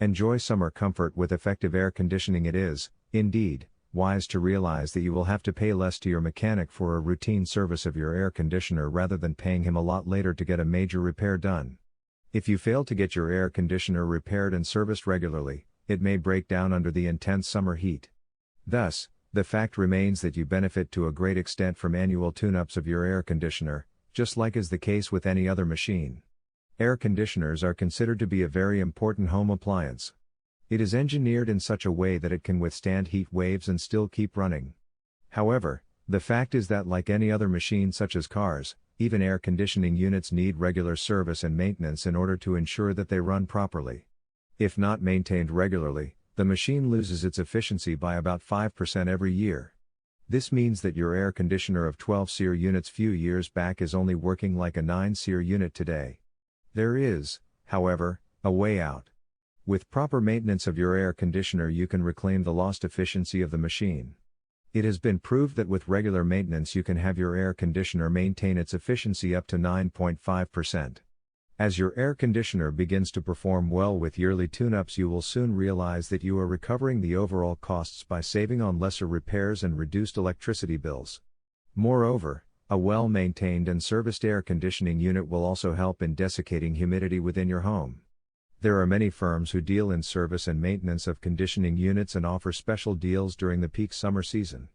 Enjoy summer comfort with effective air conditioning. It is, indeed, wise to realize that you will have to pay less to your mechanic for a routine service of your air conditioner rather than paying him a lot later to get a major repair done. If you fail to get your air conditioner repaired and serviced regularly, it may break down under the intense summer heat. Thus, the fact remains that you benefit to a great extent from annual tune-ups of your air conditioner, just like is the case with any other machine. Air conditioners are considered to be a very important home appliance. It is engineered in such a way that it can withstand heat waves and still keep running. However, the fact is that like any other machine such as cars, even air conditioning units need regular service and maintenance in order to ensure that they run properly. If not maintained regularly, the machine loses its efficiency by about 5% every year. This means that your air conditioner of 12 SEER units few years back is only working like a 9 SEER unit today. There is, however, a way out. With proper maintenance of your air conditioner you can reclaim the lost efficiency of the machine. It has been proved that with regular maintenance you can have your air conditioner maintain its efficiency up to 9.5%. As your air conditioner begins to perform well with yearly tune-ups you will soon realize that you are recovering the overall costs by saving on lesser repairs and reduced electricity bills. Moreover, a well-maintained and serviced air conditioning unit will also help in desiccating humidity within your home. There are many firms who deal in service and maintenance of conditioning units and offer special deals during the peak summer season.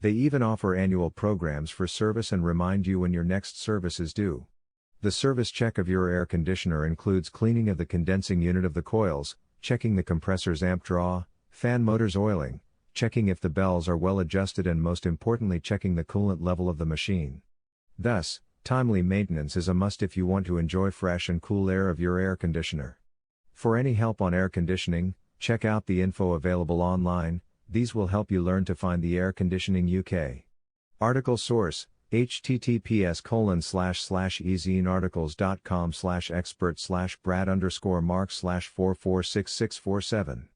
They even offer annual programs for service and remind you when your next service is due. The service check of your air conditioner includes cleaning of the condensing unit of the coils, checking the compressor's amp draw, fan motors oiling, checking if the bells are well adjusted and most importantly checking the coolant level of the machine. Thus, timely maintenance is a must if you want to enjoy fresh and cool air of your air conditioner. For any help on air conditioning, check out the info available online. These will help you learn to find the Air Conditioning UK. Article source, https://ezinearticles.com/expert/brad_mark/446647